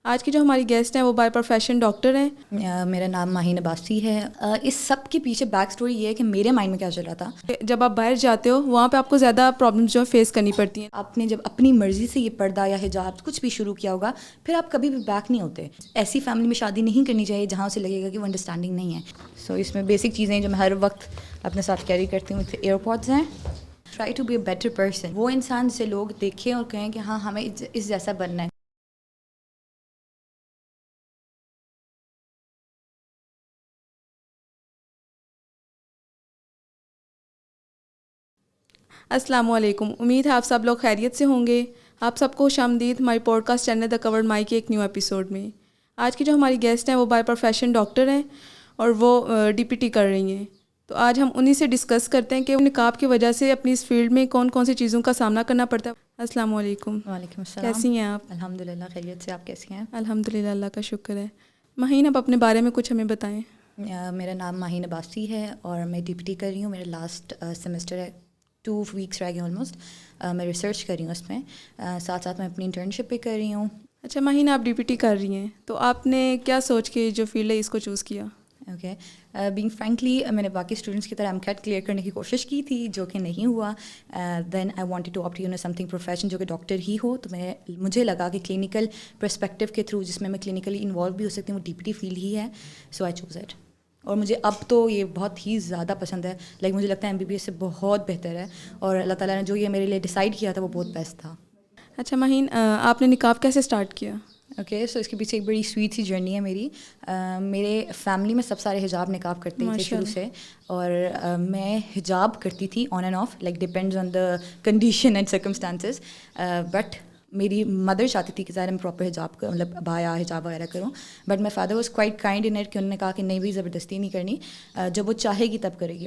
آج کی جو ہماری گیسٹ ہیں وہ بائی پروفیشن ڈاکٹر ہیں. میرا نام ماہین عباسی ہے. اس سب کے پیچھے بیک سٹوری یہ ہے کہ میرے مائنڈ میں کیا چل رہا تھا. جب آپ باہر جاتے ہو وہاں پہ آپ کو زیادہ پرابلمس جو فیس کرنی پڑتی ہیں. آپ نے جب اپنی مرضی سے یہ پردہ یا حجاب کچھ بھی شروع کیا ہوگا پھر آپ کبھی بھی بیک نہیں ہوتے. ایسی فیملی میں شادی نہیں کرنی چاہیے جہاں اسے لگے گا کہ وہ انڈرسٹینڈنگ نہیں ہے. سو اس میں بیسک چیزیں جو میں ہر وقت اپنے ساتھ کیری کرتی ہوں. ایئر پوڈز ہیں. Try to be a better person. وہ انسان جسے لوگ دیکھیں اور کہیں کہ ہاں ہمیں اس جیسا بننا ہے. السلام علیکم. امید ہے آپ سب لوگ خیریت سے ہوں گے. آپ سب کو خوش آمدید ہماری پوڈ کاسٹ چینل دا کورڈ مائی کے ایک نیو ایپیسوڈ میں. آج کی جو ہماری گیسٹ ہیں وہ بائی پروفیشن ڈاکٹر ہیں اور وہ ڈی پی ٹی کر رہی ہیں. تو آج ہم انہی سے ڈسکس کرتے ہیں کہ نقاب کی وجہ سے اپنی اس فیلڈ میں کون کون سی چیزوں کا سامنا کرنا پڑتا ہے. السلام علیکم. وعلیکم السلام. کیسی ہیں آپ؟ الحمد للہ خیریت سے. آپ کیسی ہیں؟ الحمد للہ اللہ کا شکر ہے. مہین اب اپنے بارے میں کچھ ہمیں بتائیں. میرا نام ماہین عباسی ہے اور میں ڈی پی ٹی کر رہی ہوں. میرا لاسٹ سیمسٹر ہے. 2 ویکس رہ گئے آلموسٹ. میں ریسرچ کر رہی ہوں اس میں. ساتھ ساتھ میں اپنی انٹرنشپ بھی کر رہی ہوں. اچھا مہین آپ ڈی پی ٹی کر رہی ہیں تو آپ نے کیا سوچ کے جو فیلڈ ہے اس کو چوز کیا؟ اوکے. بینگ فرینکلی میں نے باقی اسٹوڈنٹس کی طرح ایم کیٹ کلیئر کرنے کی کوشش کی تھی جو کہ نہیں ہوا. Then I wanted to opt something profession جو کہ ڈاکٹر ہی ہو. تو مجھے لگا کہ کلینکل پرسپیکٹو کے تھرو جس میں کلینکلی انوالو بھی ہو سکتی ہوں وہ ڈی پی ٹی فیلڈ ہی ہے. سو آئی چوز اٹ. اور مجھے اب تو یہ بہت ہی زیادہ پسند ہے. لائک مجھے لگتا ہے ایم بی بی ایس سے بہت بہتر ہے اور اللہ تعالیٰ نے جو یہ میرے لیے ڈیسائیڈ کیا تھا وہ بہت بیسٹ تھا. اچھا مہین آپ نے نقاب کیسے اسٹارٹ کیا؟ اوکے. سو اس کے پیچھے ایک بڑی سویٹ سی جرنی ہے میری. میرے فیملی میں سب سارے حجاب نقاب کرتے تھے شروع سے اور میں حجاب کرتی تھی on and of. Like depends on the condition and circumstances. But میری مدر چاہتی تھی کہ ظاہر میں پراپر حجاب مطلب بایا حجاب وغیرہ کروں. But my father was quite kind in it کہ انہوں نے کہا کہ نہیں بھی زبردستی نہیں کرنی. جب وہ چاہے گی تب کرے گی.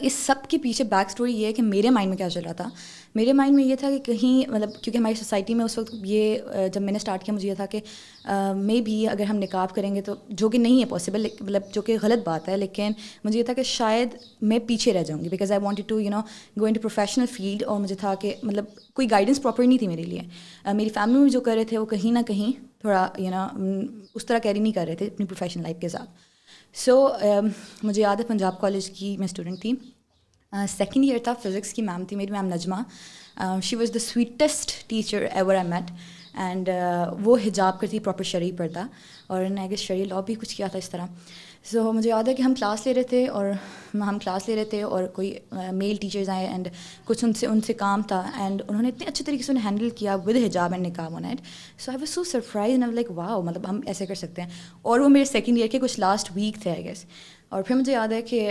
اس سب کے پیچھے بیک سٹوری یہ ہے کہ میرے مائنڈ میں کیا چل رہا تھا. میرے مائنڈ میں یہ تھا کہ کہیں مطلب کیونکہ ہماری سوسائٹی میں اس وقت یہ جب میں نے اسٹارٹ کیا مجھے یہ تھا کہ مے بی اگر ہم نقاب کریں گے تو جو کہ نہیں ہے پاسبل مطلب جو کہ غلط بات ہے. لیکن مجھے یہ تھا کہ شاید میں پیچھے رہ جاؤں گی because I wanted to go into professional field. اور مجھے تھا کہ مطلب کوئی گائیڈنس پراپر نہیں تھی میرے لیے. میری فیملی میں جو کر رہے تھے وہ کہیں نہ کہیں تھوڑا اس طرح کیری نہیں کر رہے تھے اپنی پروفیشنل لائف کے ساتھ. سو مجھے یاد ہے پنجاب کالج کی میں اسٹوڈنٹ تھی. سیکنڈ ایئر تھا. فزکس کی میم تھی میری ma'am Najma. She was the sweetest teacher ever I met. And وہ حجاب کرتی پراپر شرعی پردہ اور انہوں نے آگے شرعی لاء بھی کچھ کیا تھا اس طرح. سو مجھے یاد ہے کہ ہم کلاس لے رہے تھے اور کوئی میل ٹیچرز آئے اینڈ کچھ ان سے کام تھا اینڈ انہوں نے اتنے اچھے طریقے سے انہیں ہینڈل کیا ود حجاب اینڈ نقاب on it. So I was so surprise and like wow مطلب ہم ایسے کر سکتے ہیں. اور وہ میرے سیکنڈ ایئر کے کچھ لاسٹ ویک تھے آئی گیس. اور پھر مجھے یاد ہے کہ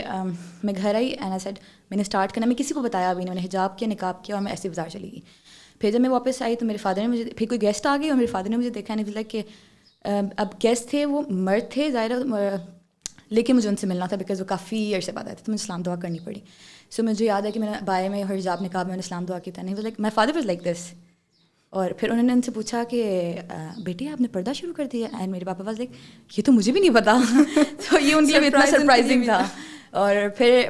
میں گھر آئی اینڈ آئی سیڈ میں نے اسٹارٹ کرنا. میں کسی کو بتایا بھی نہیں. میں نے حجاب کیا نقاب کیا اور میں ایسے بازار چلی گئی. پھر جب میں واپس آئی تو میرے فادر نے مجھے پھر کوئی گیسٹ آ گئی اور میرے فادر نے مجھے دیکھا نہیں لائک کہ اب گیسٹ تھے وہ مرد تھے ظاہر لیکن مجھے ان سے ملنا تھا بیکاز وہ کافی عرصے بعد آئے تھے تو مجھے اسلام دعا کرنی پڑی. سو مجھے یاد ہے کہ میں نے بائے میں حجاب نقاب میں نے اسلام دعا کی تھا. نہیں like my father was like this. اور پھر انہوں نے ان سے پوچھا کہ بیٹی آپ نے پردہ شروع کر دیا. اینڈ میرے پاپا واز لائک یہ تو مجھے بھی نہیں پتا. تو یہ ان کے لیے اتنا سرپرائزنگ تھا. اور پھر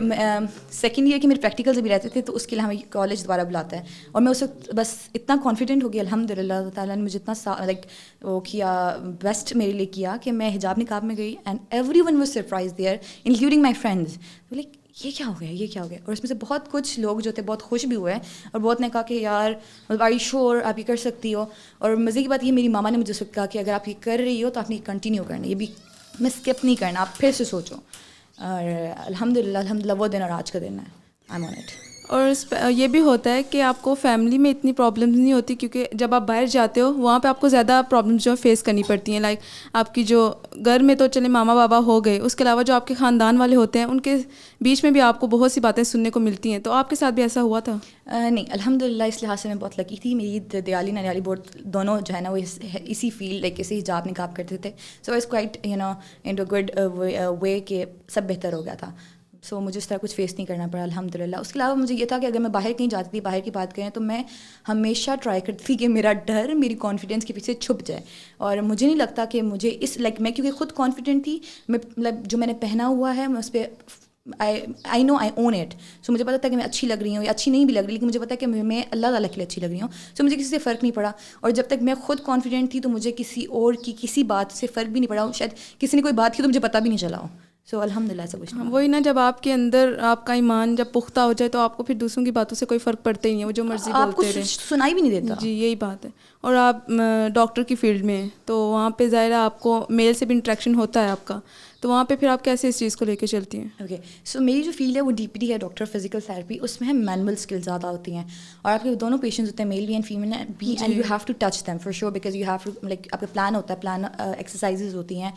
سیکنڈ ایئر کے میرے پریکٹیکلز بھی رہتے تھے تو اس کے لیے ہمیں کالج دوبارہ بلاتا ہے. اور میں اس وقت بس اتنا کانفیڈنٹ ہو گیا الحمد للہ. اللہ تعالیٰ نے مجھے اتنا لائک وہ کیا بیسٹ میرے لیے کیا کہ میں حجاب نقاب میں گئی and everyone was surprise there including my friends. Like یہ کیا ہو گیا. اور اس میں سے بہت کچھ لوگ جو تھے بہت خوش بھی ہوئے اور بہت نے کہا کہ یار آر یو شیور آپ یہ کر سکتی ہو. اور مزے کی بات یہ میری ماما نے مجھے کہا کہ اگر آپ یہ کر رہی ہو تو آپ نے کنٹینیو کرنا. یہ بھی میں اسکپ نہیں کرنا. آپ پھر سے سوچو. اور الحمد للہ وہ دن اور آج کا دن ہے. I am on it. اور یہ بھی ہوتا ہے کہ آپ کو فیملی میں اتنی پرابلمز نہیں ہوتی کیونکہ جب آپ باہر جاتے ہو وہاں پہ آپ کو زیادہ پرابلمز جو فیس کرنی پڑتی ہیں. لائک آپ کی جو گھر میں تو چلے ماما بابا ہو گئے, اس کے علاوہ جو آپ کے خاندان والے ہوتے ہیں ان کے بیچ میں بھی آپ کو بہت سی باتیں سننے کو ملتی ہیں. تو آپ کے ساتھ بھی ایسا ہوا تھا؟ نہیں الحمد للہ اس لحاظ سے میں بہت لکی تھی. میری دیالی ننیالی بہت دونوں جو ہے نا وہ اسی فیلڈ لائک اسی حجاب نقاب کرتے تھے. So it's quite in to good way کہ سب بہتر ہو گیا تھا. سو مجھے اس طرح کچھ فیس نہیں کرنا پڑا الحمد للہ. اس کے علاوہ مجھے یہ تھا کہ اگر میں باہر کہیں جاتی تھی باہر کی بات کریں تو میں ہمیشہ ٹرائی کرتی تھی کہ میرا ڈر میری کانفیڈینس کے پیچھے چھپ جائے. اور مجھے نہیں لگتا کہ مجھے اس لائک میں کیونکہ خود کانفیڈنٹ تھی میں مطلب جو میں نے پہنا ہوا ہے میں اس پہ آئی نو آئی اون اٹ. سو مجھے پتا تھا کہ میں اچھی لگ رہی ہوں یا اچھی نہیں بھی لگ رہی, لیکن مجھے پتا ہے کہ میں اللہ تعالیٰ کے لیے اچھی لگ رہی ہوں. سو مجھے کسی سے فرق نہیں پڑا, اور جب تک میں خود کانفیڈنٹ تھی تو مجھے کسی اور کی کسی بات سے فرق بھی نہیں پڑا. شاید کسی نے کوئی بات کی تو مجھے پتہ بھی نہیں چلا ہو. سو الحمد للہ ایسا کچھ نہیں. وہی نا, جب آپ کے اندر آپ کا ایمان جب پختہ ہو جائے تو آپ کو پھر دوسروں کی باتوں سے کوئی فرق پڑتا ہی نہیں ہے, وہ جو مرضی بولتے رہے, سنائی بھی نہیں دیتا. جی یہی بات ہے. اور آپ ڈاکٹر کی فیلڈ میں ہیں تو وہاں پہ ظاہر ہے آپ کو میل سے بھی انٹریکشن ہوتا ہے آپ کا, تو وہاں پہ پھر آپ کیسے اس چیز کو لے کے چلتی ہیں؟ اوکے, سو میری جو فیلڈ ہے وہ ڈی پی ڈی ہے, ڈاکٹر فزیکل تھراپی. اس میں مینول اسکل زیادہ ہوتی ہیں, اور آپ کے دونوں پیشنٹس ہوتے ہیں, میل بھی اینڈ فیمیل بھی, and you have to touch them for sure, because you have to like آپ کا پلان ہوتا ہے, پلان ایکسرسائزز ہوتی ہیں,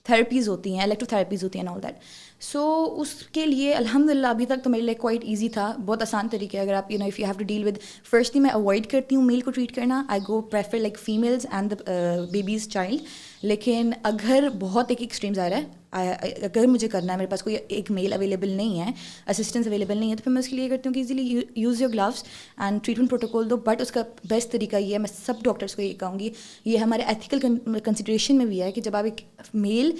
تھراپیز ہوتی ہیں, الیکٹرو تھراپیز ہوتی ہیں, آل دیٹ. سو اس کے لیے الحمد للہ ابھی تک تو میرے لیے کوائٹ ایزی تھا, بہت آسان طریقے. اگر آپ if you have to deal with, firstly میں اوائڈ کرتی ہوں میل کو ٹریٹ کرنا. I go prefer like females and the babies child. لیکن اگر بہت ایک ایکسٹریم ظاہر ہے, اگر مجھے کرنا ہے, میرے پاس کوئی ایک میل اویلیبل نہیں ہے, اسسٹنس اویلیبل نہیں ہے, تو پھر میں اس کے لیے کرتی ہوں کہ easily use your gloves and treatment protocol دو. بٹ اس کا بیسٹ طریقہ یہ ہے, میں سب ڈاکٹرس کو یہ کہوں گی, یہ ہمارے ایتھیکل کنسیڈریشن میں بھی ہے کہ جب آپ ایک میل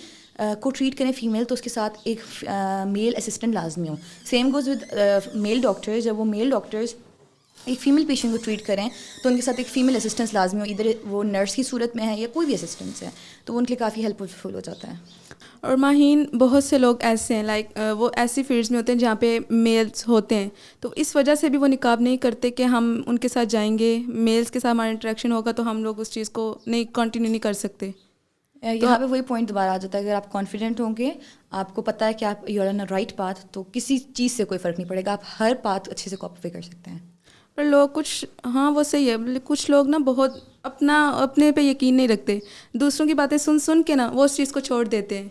کو ٹریٹ کریں فیمیل, تو اس کے ساتھ ایک میل اسسٹنٹ لازمی ہو. Same goes with male doctors, جب وہ میل ڈاکٹرز ایک فیمیل پیشنٹ کو ٹریٹ کریں تو ان کے ساتھ ایک فیمیل اسسٹنس لازمی ہو, ادھر وہ نرس کی صورت میں ہے یا کوئی بھی اسسٹنس ہے, تو وہ ان کے لیے کافی ہیلپ فل ہو جاتا ہے. اور ماہین, بہت سے لوگ ایسے ہیں لائک وہ ایسی فیلڈس میں ہوتے ہیں جہاں پہ میلس ہوتے ہیں, تو اس وجہ سے بھی وہ نقاب نہیں کرتے کہ ہم ان کے ساتھ جائیں گے, میلس کے ساتھ ہمارا انٹریکشن ہوگا تو ہم لوگ اس چیز کو نہیں کنٹینیو نہیں کر سکتے. یہاں پہ وہی پوائنٹ دوبارہ آ جاتا ہے, اگر آپ کانفیڈنٹ ہوں گے, آپ کو پتہ ہے کہ آپ you are on a right path, تو کسی چیز سے کوئی فرق نہیں پڑے گا, آپ ہر پاتھ اچھے سے کاپی کر سکتے ہیں. پر لوگ کچھ, ہاں وہ صحیح ہے, کچھ لوگ نا بہت اپنے پہ یقین نہیں رکھتے, دوسروں کی باتیں سن کے نا وہ اس چیز کو چھوڑ دیتے ہیں.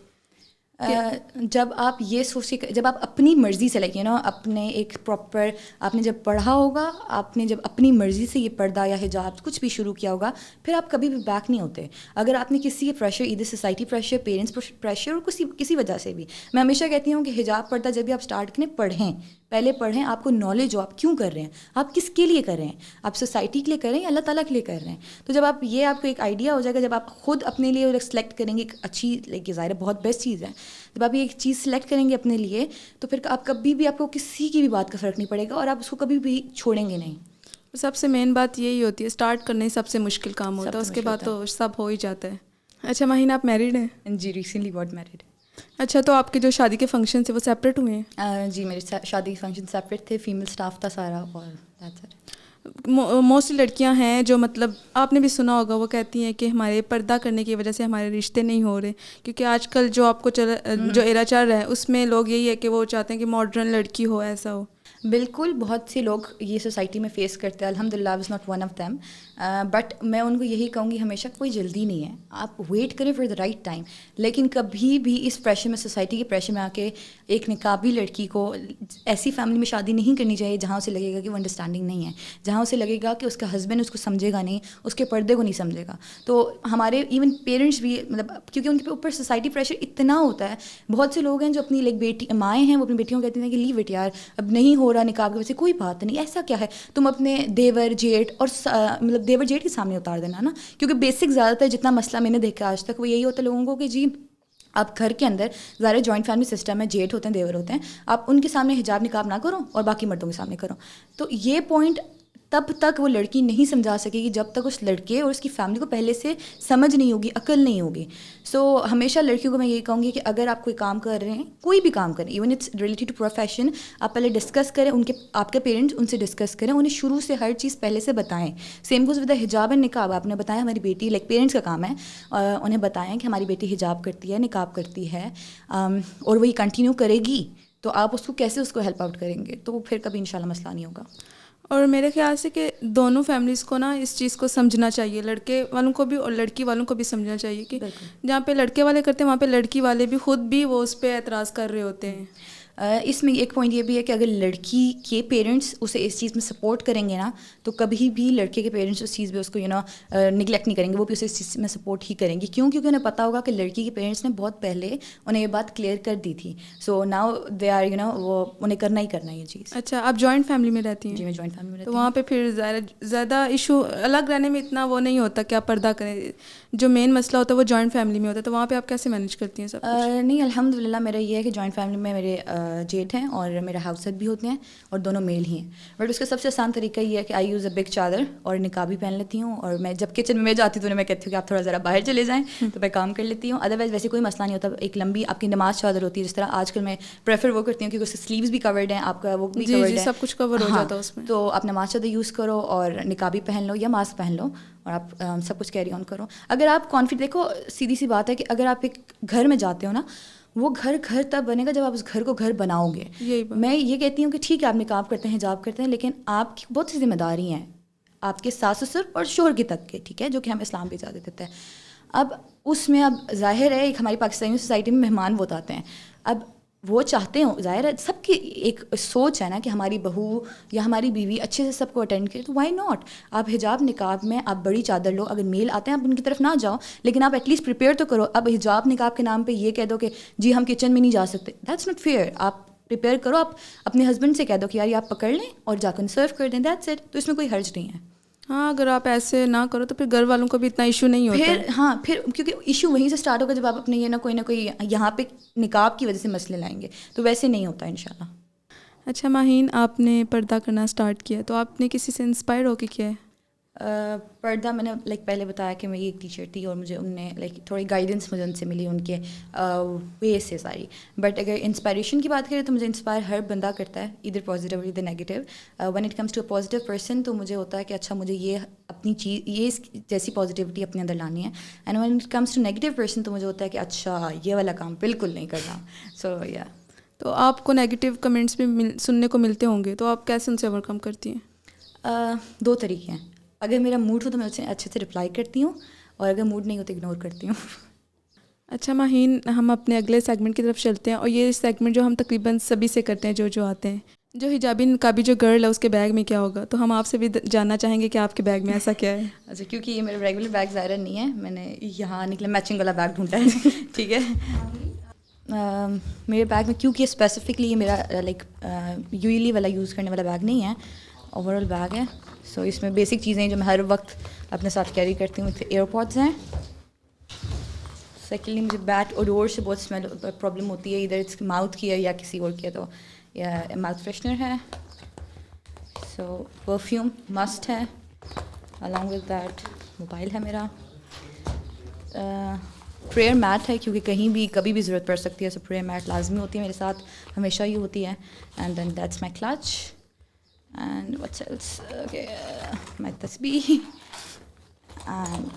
جب آپ یہ سوچیں, جب آپ اپنی مرضی سے لائک اپنے ایک پراپر, آپ نے جب پڑھا ہوگا, آپ نے جب اپنی مرضی سے یہ پردہ یا حجاب کچھ بھی شروع کیا ہوگا, پھر آپ کبھی بھی بیک نہیں ہوتے. اگر آپ نے کسی کے پریشر, ادھر سوسائٹی پریشر, پیرنٹس پریشر, اور کسی وجہ سے بھی, میں ہمیشہ کہتی ہوں کہ حجاب پردہ جب بھی آپ اسٹارٹ کریں, پہلے پڑھیں, آپ کو نالج ہو آپ کیوں کر رہے ہیں, آپ کس کے لیے کر رہے ہیں, آپ سوسائٹی کے لیے کر رہے ہیں یا اللہ تعالیٰ کے لیے کر رہے ہیں. تو جب آپ کو ایک آئیڈیا ہو جائے گا, جب آپ خود اپنے لیے سلیکٹ کریں گے, ایک اچھی لائک ظاہر بہت بیسٹ چیز ہے, جب آپ یہ ایک چیز سلیکٹ کریں گے اپنے لیے, تو پھر آپ کبھی بھی, آپ کو کسی کی بھی بات کا فرق نہیں پڑے گا, اور آپ اس کو کبھی بھی چھوڑیں گے نہیں. سب سے مین بات یہی ہوتی ہے, اسٹارٹ کرنے سب سے مشکل کام ہوتا ہے, اس کے بعد تو سب ہو ہی جاتا ہے. اچھا ماہین, آپ میریڈ ہیں؟ جی, ریسنٹلی گاٹ میریڈ. اچھا, تو آپ کے جو شادی کے فنکشن تھے وہ سیپریٹ ہوئے ہیں؟ جی, میرے شادی کے فنکشن سیپریٹ تھے, فیمیل اسٹاف تھا سارا, اور موسٹلی لڑکیاں ہیں جو مطلب آپ نے بھی سنا ہوگا, وہ کہتی ہیں کہ ہمارے پردہ کرنے کی وجہ سے ہمارے رشتے نہیں ہو رہے, کیونکہ آج کل جو آپ کو جو ایرا چل رہا ہے اس میں لوگ یہی ہے کہ وہ چاہتے ہیں کہ ماڈرن لڑکی ہو, ایسا ہو. بالکل, بہت سے لوگ یہ سوسائٹی میں فیس کرتے ہیں, الحمد للہ I was not one of them. But میں ان کو یہی کہوں گی, ہمیشہ کوئی جلدی نہیں ہے, آپ ویٹ کریں فار دا رائٹ ٹائم. لیکن کبھی بھی اس پریشر میں, سوسائٹی کے پریشر میں آ کے ایک نقابی لڑکی کو ایسی فیملی میں شادی نہیں کرنی چاہیے جہاں اسے لگے گا کہ وہ انڈرسٹینڈنگ نہیں ہے, جہاں اسے لگے گا کہ اس کا ہسبینڈ اس کو سمجھے گا نہیں, اس کے پردے کو نہیں سمجھے گا. تو ہمارے ایون پیرنٹس بھی, مطلب کیونکہ ان کے اوپر سوسائٹی پریشر اتنا ہوتا ہے, بہت سے لوگ ہیں جو اپنی لائک بیٹی مائیں ہیں, وہ اپنی بیٹیوں کو کہتی ہیں کہ لیو اٹ یار, اب نہیں ہو رہا نکاح کی وجہ سے, کوئی بات نہیں, ایسا کیا ہے, تم اپنے دیور جیٹ اور مطلب دیور جیٹ کے سامنے اتار دینا نا. کیونکہ بیسک زیادہ تر جتنا مسئلہ میں نے دیکھا آج تک وہ یہی ہوتا ہے لوگوں کو کہ جی آپ گھر کے اندر ظاہر جوائنٹ فیملی سسٹم ہے, جیٹ ہوتے ہیں, دیور ہوتے ہیں, آپ ان کے سامنے حجاب نقاب نہ کرو اور باقی مردوں کے سامنے کرو. تو یہ پوائنٹ تب تک وہ لڑکی نہیں سمجھا سکے گی جب تک اس لڑکے اور اس کی فیملی کو پہلے سے سمجھ نہیں ہوگی, عقل نہیں ہوگی. سو ہمیشہ لڑکیوں کو میں یہ کہوں گی کہ اگر آپ کوئی کام کر رہے ہیں, کوئی بھی کام کریں, even it's related to profession, آپ پہلے ڈسکس کریں, آپ کے پیرنٹس ان سے ڈسکس کریں, انہیں شروع سے ہر چیز پہلے سے بتائیں. سیم گوز ود دا حجاب اینڈ نقاب, آپ نے بتایا ہماری بیٹی, لائک پیرنٹس کا کام ہے انہیں بتائیں کہ ہماری بیٹی حجاب کرتی ہے, نقاب کرتی ہے, اور وہی کنٹینیو کرے گی, تو آپ اس کو کیسے اس کو ہیلپ آؤٹ کریں گے, تو پھر کبھی انشاءاللہ مسئلہ نہیں ہوگا. اور میرے خیال سے کہ دونوں فیملیز کو نا اس چیز کو سمجھنا چاہیے, لڑکے والوں کو بھی اور لڑکی والوں کو بھی سمجھنا چاہیے کہ جہاں پہ لڑکے والے کرتے ہیں وہاں پہ لڑکی والے بھی خود بھی وہ اس پہ اعتراض کر رہے ہوتے ہیں. اس میں ایک پوائنٹ یہ بھی ہے کہ اگر لڑکی کے پیرنٹس اسے اس چیز میں سپورٹ کریں گے نا تو کبھی بھی لڑکے کے پیرنٹس اس چیز پہ اس کو نگلیکٹ نہیں کریں گے, وہ بھی اسے اس چیز میں سپورٹ ہی کریں گے. کیونکہ انہیں پتا ہوگا کہ لڑکی کے پیرنٹس نے بہت پہلے انہیں یہ بات کلیئر کر دی تھی. سو ناؤ دے آر وہ انہیں کرنا ہی کرنا یہ چیز. اچھا, آپ جوائنٹ فیملی میں رہتی ہیں؟ جی میں جوائنٹ فیملی میں رہتی تو وہاں پہ پھر زیادہ ایشو الگ رہنے میں اتنا وہ نہیں ہوتا کہ آپ پردہ کریں, جو مین مسئلہ ہوتا ہے وہ جوائنٹ فیملی میں ہوتا ہے, تو وہاں پہ آپ کیسے مینیج کرتی ہیں سب کچھ؟ نہیں الحمد للہ میرا یہ ہے کہ جوائنٹ فیملی میں میرے جیٹ ہیں اور میرا ہاؤس ہیڈ بھی ہوتے ہیں اور دونوں میل ہی ہیں. بٹ اس کا سب سے آسان طریقہ یہ ہے کہ آئی یوز اے بگ چادر اور نقاب بھی پہن لیتی ہوں, اور میں جب کچن میں جاتی ہوں تو میں کہتی ہوں کہ آپ تھوڑا ذرا باہر چلے جائیں تو میں کام کر لیتی ہوں. ادروائز ویسے کوئی مسئلہ نہیں ہوتا. ایک لمبی آپ کی نماز چادر ہوتی ہے, جس طرح آج کل میں پریفر وہ کرتی ہوں کیونکہ اس کے سلیوز بھی کورڈ ہیں, آپ کا وہ بھی کورڈ ہے, سب کچھ کور ہو جاتا ہے اس میں. تو آپ نماز چادر یوز کرو اور نقابی پہن لو یا ماسک پہن لو اور آپ سب کچھ کیری آن کرو. اگر آپ کانفیڈنٹ, دیکھو سیدھی سی بات ہے کہ اگر آپ ایک گھر میں جاتے ہو نا, وہ گھر تب بنے گا جب آپ اس گھر کو گھر بناؤ گے. میں یہ کہتی ہوں کہ ٹھیک ہے آپ نقاب کرتے ہیں, حجاب کرتے ہیں, لیکن آپ کی بہت سی ذمہ داری ہیں آپ کے ساس سسر اور شوہر کی تک کے, ٹھیک ہے, جو کہ ہمیں اسلام بھی اجازت دیتا ہے. اب اس میں اب ظاہر ہے ایک ہماری پاکستانی سوسائٹی میں مہمان بہت آتے ہیں. اب وہ چاہتے ہوں, ظاہر ہے سب کی ایک سوچ ہے نا کہ ہماری بہو یا ہماری بیوی اچھے سے سب کو اٹینڈ کرے, تو وائی ناٹ. آپ حجاب نقاب میں آپ بڑی چادر لو, اگر میل آتے ہیں آپ ان کی طرف نہ جاؤ, لیکن آپ ایٹ لیسٹ پریپیئر تو کرو. اب حجاب نقاب کے نام پہ یہ کہہ دو کہ جی ہم کچن میں نہیں جا سکتے, دیٹس ناٹ فیئر. آپ پریپیئر کرو, آپ اپنے ہسبینڈ سے کہہ دو کہ یار یہ آپ پکڑ لیں اور جا کر سرو کر دیں, دیٹس اٹ. تو اس میں کوئی حرج نہیں ہے. ہاں, اگر آپ ایسے نہ کرو تو پھر گھر والوں کو بھی اتنا ایشو نہیں ہوتا. پھر کیونکہ ایشو وہیں سے اسٹارٹ ہوگا جب آپ اپنے یہ نہ کوئی یہاں پہ نقاب کی وجہ سے مسئلے لائیں گے, تو ویسے نہیں ہوتا انشاءاللہ. اچھا ماہین, آپ نے پردہ کرنا اسٹارٹ کیا تو آپ نے کسی سے انسپائر ہو کے کیا ہے؟ پردہ میں نے پہلے بتایا کہ میری ایک ٹیچر تھی اور مجھے ان نے تھوڑی گائیڈنس مجھے ان سے ملی, ان کے وے سے ساری. بٹ اگر انسپائریشن کی بات کریں تو مجھے انسپائر ہر بندہ کرتا ہے, ادھر پازیٹیو اور ادھر negative. When it comes to a positive person تو مجھے ہوتا ہے کہ اچھا مجھے یہ اپنی چیز یہ جیسی پازیٹیوٹی اپنے اندر لانی ہے. And when it comes to negative person تو مجھے ہوتا ہے کہ اچھا یہ والا کام بالکل نہیں کرنا. سو یا تو آپ کو نیگیٹیو کمنٹس بھی سننے کو ملتے ہوں گے, تو آپ کیسے ان سے اوور کم کرتی ہیں؟ دو طریقے ہیں. اگر میرا موڈ ہو تو میں اسے اچھے سے رپلائی کرتی ہوں, اور اگر موڈ نہیں ہو تو اگنور کرتی ہوں. اچھا ماہین, ہم اپنے اگلے سیگمنٹ کی طرف چلتے ہیں, اور یہ سیگمنٹ جو ہم تقریباً سبھی سے کرتے ہیں جو آتے ہیں. جو حجابی نقابی جو گرل ہے اس کے بیگ میں کیا ہوگا, تو ہم آپ سے بھی جاننا چاہیں گے کہ آپ کے بیگ میں ایسا کیا ہے. اچھا, کیونکہ یہ میرا ریگولر بیگ ظاہر نہیں ہے, میں نے یہاں نکلا میچنگ والا بیگ ڈھونڈا ہے. ٹھیک ہے, میرے بیگ میں کیونکہ اسپیسیفکلی یہ میرا یوزلی والا یوز کرنے والا بیگ نہیں ہے, اوور آل بیگ ہے. سو اس میں بیسک چیزیں جو میں ہر وقت اپنے ساتھ کیری کرتی ہوں. ایئر پوڈز ہیں. سیکنڈلی مجھے بیٹ اوڈور سے بہت اسمیل پرابلم ہوتی ہے, ادھر اٹس ماؤتھ کی ہے یا کسی اور کی ہے, تو یا ماؤتھ فریشنر ہے. سو پرفیوم مسٹ ہے. along with that موبائل ہے میرا. پریئر میٹ ہے کیونکہ کہیں بھی کبھی بھی ضرورت پڑ سکتی ہے, سو پریئر میٹ لازمی ہوتی ہے میرے ساتھ, ہمیشہ ہی ہوتی ہے. And then that's my clutch. And what's else, my تسبیح اینڈ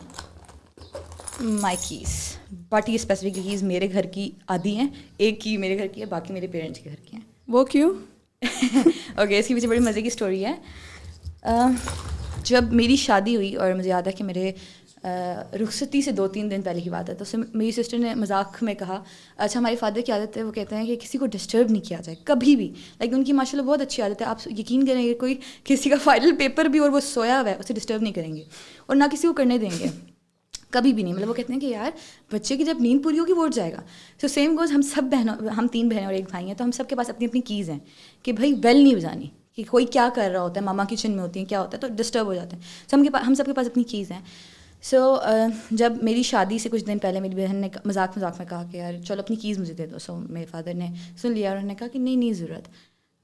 مائی کیز. بٹ یہ اسپیسیفک کیز میرے گھر کی آدھی ہیں, ایک کی میرے گھر کی ہے, باقی میرے پیرنٹس کے گھر کی ہیں. وہ کیوں؟ اوکے, اس کی پیچھے بڑی مزے کی اسٹوری ہے. جب میری شادی ہوئی, اور مجھے یاد ہے کہ میرے رخصتی سے 2-3 دن پہلے کی بات ہے, تو اس میری سسٹر نے مذاق میں کہا, اچھا ہماری فادر کی عادت ہے, وہ کہتے ہیں کہ کسی کو ڈسٹرب نہیں کیا جائے کبھی بھی. ان کی ماشاء اللہ بہت اچھی عادت ہے, آپ یقین کریں گے کوئی کسی کا فائنل پیپر بھی اور وہ سویا ہوا ہے اسے ڈسٹرب نہیں کریں گے, اور نہ کسی کو کرنے دیں گے, کبھی بھی نہیں. وہ کہتے ہیں کہ یار بچے کی جب نیند پوری ہوگی وہ اٹھ جائے گا. سو سیم گوز, ہم سب بہنوں, ہم 3 بہنیں اور 1 بھائی ہیں, تو ہم سب کے پاس اپنی اپنی کیز ہیں کہ بھائی بیل نہیں بجانی, کہ کوئی کیا کر رہا ہوتا ہے, ماما کچن میں ہوتی ہیں, کیا ہوتا ہے, تو ڈسٹرب ہو جاتے ہیں. سو ہم سب کے پاس اپنی کیز ہیں. سو جب میری شادی سے کچھ دن پہلے میری بہن نے مذاق میں کہا کہ یار چلو اپنی کیز مجھے دے دو. سو میرے فادر نے سن لیا اور انہوں نے کہا کہ نہیں ضرورت.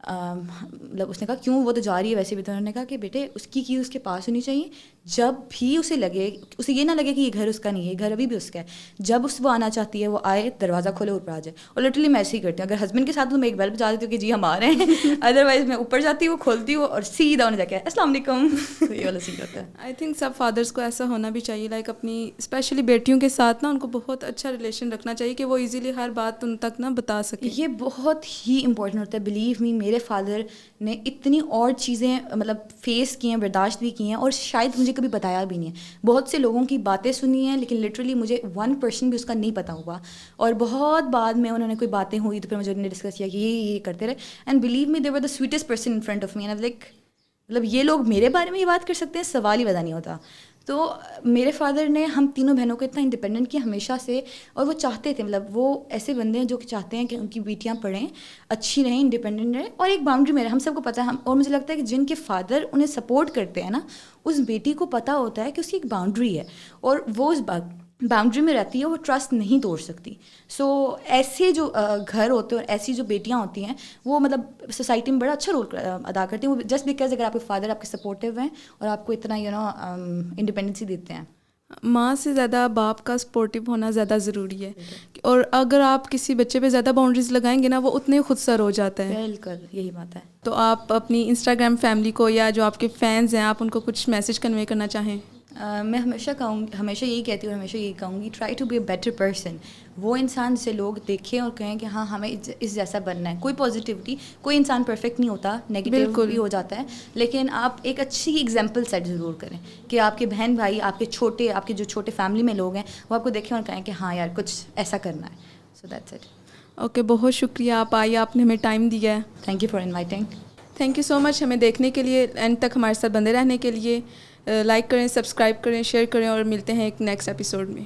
اس نے کہا کیوں, وہ تو جا رہی ہے ویسے بھی. تو انہوں نے کہا کہ بیٹے اس کی کیز اس کے پاس ہونی چاہیے, جب بھی اسے لگے, اسے یہ نہ لگے کہ یہ گھر اس کا نہیں ہے, یہ گھر ابھی بھی اس کا ہے. جب وہ آنا چاہتی ہے وہ آئے, دروازہ کھولے, اوپر آ جائے. اور لٹرلی میں ایسے ہی کرتی ہوں. اگر ہسبینڈ کے ساتھ تو میں ایک بیل بجا دیتی ہوں کہ جی ہم آ رہے ہیں, ادروائز میں اوپر جاتی ہوں, کھولتی ہوں اور سیدھا انہیں جا کے السلام علیکم. یہ والا سین ہوتا ہے. آئی تھنک سب فادرس کو ایسا ہونا بھی چاہیے, اپنی اسپیشلی بیٹیوں کے ساتھ نا ان کو بہت اچھا ریلیشن رکھنا چاہیے کہ وہ ایزیلی ہر بات ان تک نا بتا سکے. یہ بہت ہی امپورٹنٹ ہوتا ہے, بلیو می. میرے فادر نے اتنی اور چیزیں مطلب فیس کی ہیں, برداشت بھی کی ہیں, اور شاید مجھے کبھی بتایا بھی نہیں ہے. بہت سے لوگوں کی باتیں سنی ہیں لیکن لٹرلی مجھے 1% بھی اس کا نہیں پتا ہوا, اور بہت بعد میں انہوں نے کوئی باتیں ہوئی تو پھر مجھے انہوں نے ڈسکس کیا کہ یہ کرتے رہے. And believe me they were the sweetest person in front of me, and like مطلب یہ لوگ میرے بارے میں یہ بات کر سکتے ہیں, سوال ہی پیدا نہیں ہوتا. تو میرے فادر نے ہم تینوں بہنوں کو اتنا انڈیپینڈنٹ کیا ہمیشہ سے, اور وہ چاہتے تھے, مطلب وہ ایسے بندے ہیں جو کہ چاہتے ہیں کہ ان کی بیٹیاں پڑھیں, اچھی رہیں, انڈیپینڈنٹ رہیں. اور ایک باؤنڈری میں رہے, ہم سب کو پتہ ہے, اور مجھے لگتا ہے کہ جن کے فادر انہیں سپورٹ کرتے ہیں نا, اس بیٹی کو پتہ ہوتا ہے کہ اس کی ایک باؤنڈری ہے اور وہ اس باؤنڈری میں رہتی ہے, وہ ٹرسٹ نہیں توڑ سکتی. سو ایسے جو گھر ہوتے ہیں اور ایسی جو بیٹیاں ہوتی ہیں وہ مطلب سوسائٹی میں بڑا اچھا رول ادا کرتی ہیں, وہ جسٹ بیکاز اگر آپ کے فادر آپ کے سپورٹیو ہیں اور آپ کو اتنا انڈیپینڈنسی دیتے ہیں. ماں سے زیادہ باپ کا سپورٹیو ہونا زیادہ ضروری ہے, اور اگر آپ کسی بچے پہ زیادہ باؤنڈریز لگائیں گے نا, وہ اتنے خود سر ہو جاتا ہے. بالکل یہی بات ہے. تو آپ اپنی انسٹاگرام فیملی کو یا جو آپ کے فینز ہیں, آپ ان کو کچھ میسج کنوے کرنا چاہیں؟ میں ہمیشہ یہی کہتی ہوں اور ہمیشہ یہی کہوں گی, try to be a better person. وہ انسان جسے لوگ دیکھیں اور کہیں کہ ہاں ہمیں اس جیسا بننا ہے. کوئی پازیٹیوٹی, کوئی انسان پرفیکٹ نہیں ہوتا, نیگیٹیو بھی ہو جاتا ہے, لیکن آپ ایک اچھی ایگزامپل سیٹ ضرور کریں کہ آپ کے بہن بھائی, آپ کے جو چھوٹے فیملی میں لوگ ہیں, وہ آپ کو دیکھیں اور کہیں کہ ہاں یار کچھ ایسا کرنا ہے. So that's it. اوکے, بہت شکریہ آپ آئیے, آپ نے ہمیں ٹائم دیا ہے. Thank you for inviting. Thank you so much ہمیں دیکھنے کے لیے, اینڈ تک ہمارے ساتھ بندے رہنے کے لیے. لائک کریں, سبسکرائب کریں, شیئر کریں, اور ملتے ہیں ایک نیکسٹ ایپیسوڈ میں.